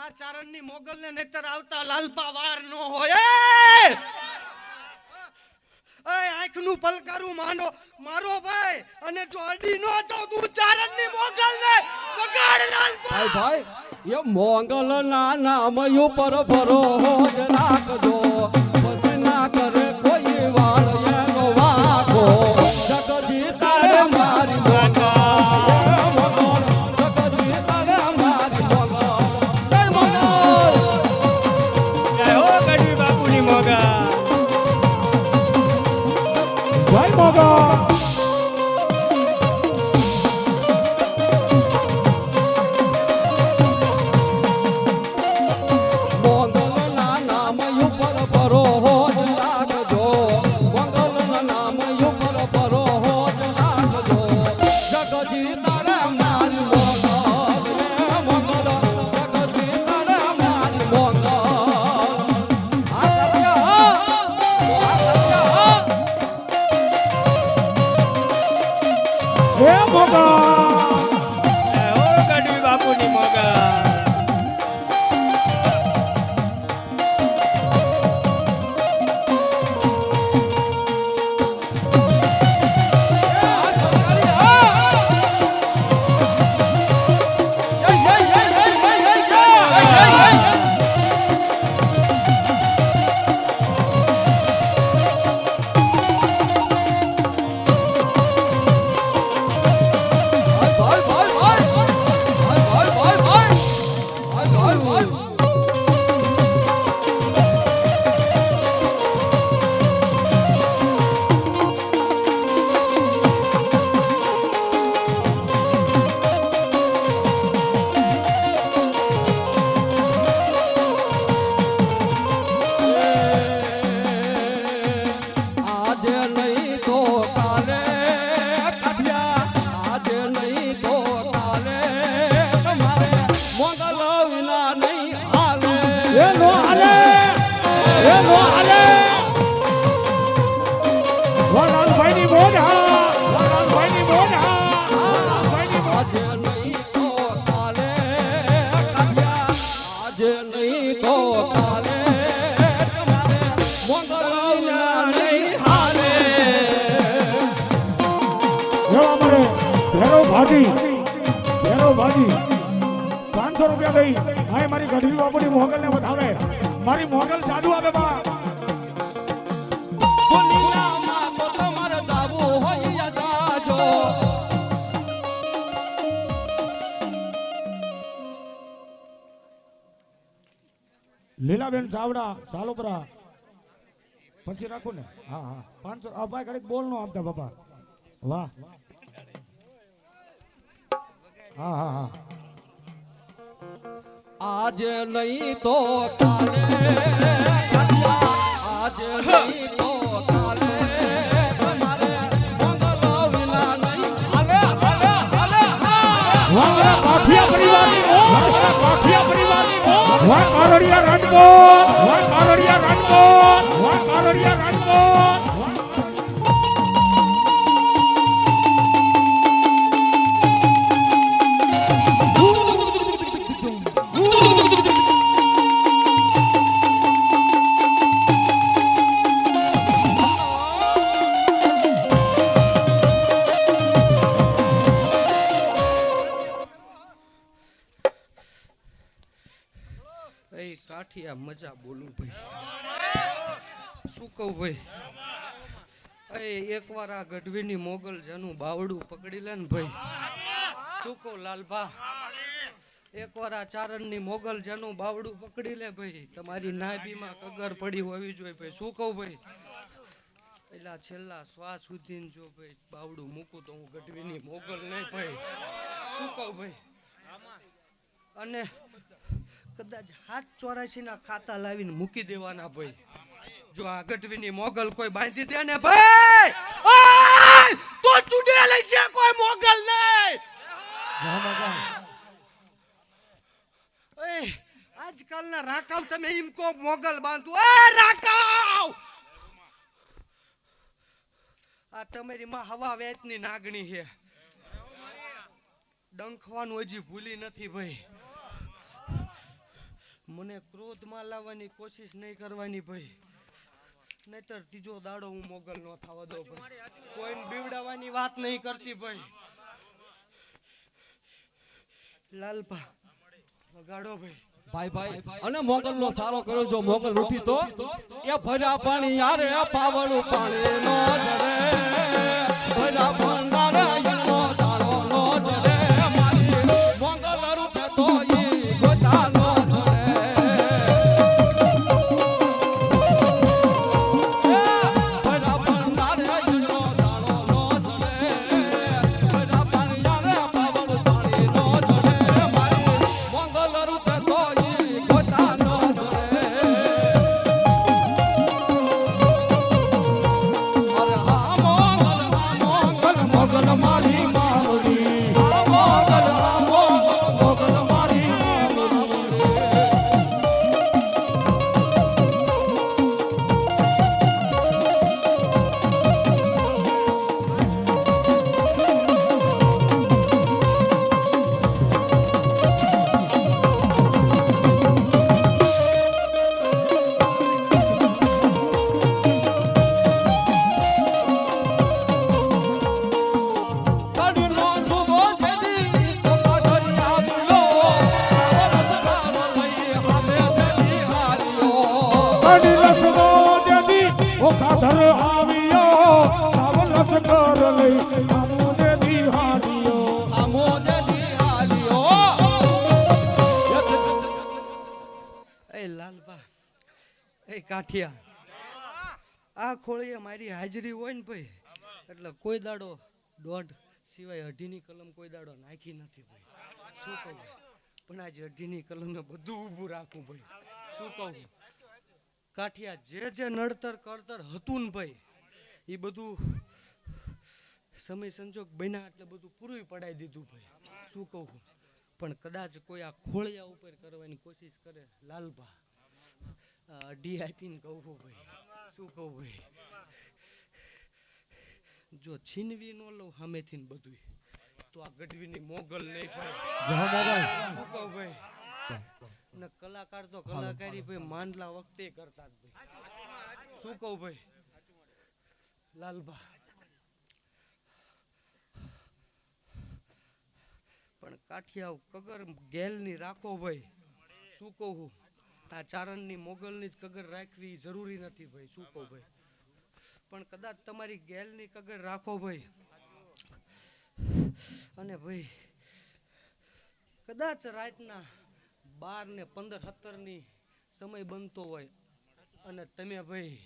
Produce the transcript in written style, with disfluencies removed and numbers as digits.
આ ચારણની મોગલને નેતર આવતા લાલપા વાર નો હોય. આંખનું પલકારું મારો ભાઈ, અને જો અડી નો તો તું ચારણની મોગલને વગાડ લાલપા. ભાઈ એ મોગલ ના નામ ઉપર ભરોજ રાખજો, પછી ના કરે કોઈ વાળ એનો વાગો. જગજી તારે મારી મોગલ, જગજી તારે મારી મોગલ. જય મોગલ, જય હો ગઢવી બાપુની મોગલ. જય મોગલ. ભાજી 500 રૂપિયા દઈ હા મારી ગઢવી બાપુની મોગલ ને વધાવે. મારી મોગલ જાદુ આવે બા. લીલાબેન ચાવડા સાલોપરા પછી રાખું ને. હા હા 500. ભાઈ ઘડીક બોલ નો આપતા બાપા. વાહ હા હા હા. આજે નહીં તો કાલે, આજે નહીં તો કાલે તમારે મોગલ વિના નહીં હાલે હાલે હાલે. વાહ કાઠિયા પરિવારની વાહ કાઠિયા પરિવારની વાહ કારડિયા રાજકોટ વાહ કારડિયા રાજકોટ વાહ કારડિયા રાજકોટ. કાઠિયા મજા બોલું ભાઈ, શું કહું ભાઈ. એકવાર આ ગઢવીની મોગલ જેનું બાવડું પકડી લે ને ભાઈ, શું કહું લાલભા. એકવાર આ ચારણની મોગલ જેનું બાવડું પકડી લે ભાઈ, તમારી નાભીમાં કગર પડી હોવી જોઈએ ભાઈ. શું કહું ભાઈ, પેલા છેલ્લા શ્વાસ સુધી જો ભાઈ બાવડું મૂકું તો હું ગઢવીની મોગલ નહીં ભાઈ. શું કહું ભાઈ. અને કદાચ 784 ના ખાતા લાવીને મૂકી દેવાના ભાઈ, જો આ ગઢવીની મોગલ કોઈ બાંધી દે ને ભાઈ, તો ચૂડેલ છે કોઈ મોગલ નહીં. આજકાલના રાકાવ તમે એમ કો મોગલ બાંધું. રાકાવ આ તમારી માં હવા વેચની નાગણી છે, ડંખવાનું હજી ભૂલી નથી ભાઈ. મને ક્રોધમાં લાવવાની કોશિશ નહીં કરવાની ભાઈ, નહીતર ત્રીજો દાડો હું મોગલ નો થવા દો ભાઈ. કોઈને બીવડાવવાની વાત નહીં કરતી ભાઈ. લાલપા વગાડો ભાઈ. ભાઈ અને મોગલ નો સારો કર્યો. જો મોગલ રૂઠી તો એ ભર્યા પાણી યારે પાવળું પાણી નો જડે, ભર્યા ભંડારે યનો દાણો નો જડે, મારી મોગલ રૂઠે તો ઈ ગોતા નો જડે. ભર્યા ભંડારે યનો દાણો નો જડે, ભર્યા પાણી યારે પાવળું પાણી નો જડે, મારી મોગલ રૂઠે તો ઈ ગોતા નો જડે. અરે હા મોગલ મારી માવડી, મોગલ મારી માવડી. કડીનો સુબો જેદી કોકા ધરી આવ્યો, કાવળ સગાનો લઈ હામે જેદી હાલ્યો. કડી લસગો દેદી ઓખાધર આવ્યો, કાવલ લસકર લઈ આમો દેદી હાલ્યો. આમો જેદી હાલ્યો. એ લાલબા, એ કાઠિયા, આ ખોળીએ મારી હાજરી હોય ને ભાઈ, એટલે કોઈ દાડો દોઢ સિવાય અઢીની કલમ કોઈ દાડો નાખી નથી ભાઈ. શું કહું? પણ આજે અઢીની કલમે બધું ઊભું રાખું ભાઈ. શું કહું? કાઠિયા જે નડતર કરતર હતું ને ભાઈ, એ બધું સમય સંજોગ બન્યા એટલે બધું પૂરું પડાઈ દીધું ભાઈ. શું કહું? પણ કદાચ કોઈ આ ખોળિયા ઉપર કરવાની કોશિશ કરે લાલભા, આ અઢી આપીને કહું ભાઈ. શું કહું ભાઈ? જો છીનવી ન લઉં સામેથી ને બધું, તો આ ગઢવીની મોગલ નહીં ભાઈ. શું કહું ભાઈ? ને કલાકાર તો કલાકારી ભાઈ માંડલા વખતે કરતા જ ભાઈ. શું કહું ભાઈ? લાલભા, પણ કાઠિયા કગર ગેલની રાખો ભાઈ. શું કહું? આ ચારણની મોગલની જ કગર રાખવી જરૂરી નથી ભાઈ. શું કહું ભાઈ? પણ કદાચ તમારી ગેલની કગર રાખો ભાઈ, અને ભાઈ કદાચ રાતના 12 ને 15 17 ની સમય બનતો હોય, અને તમે ભાઈ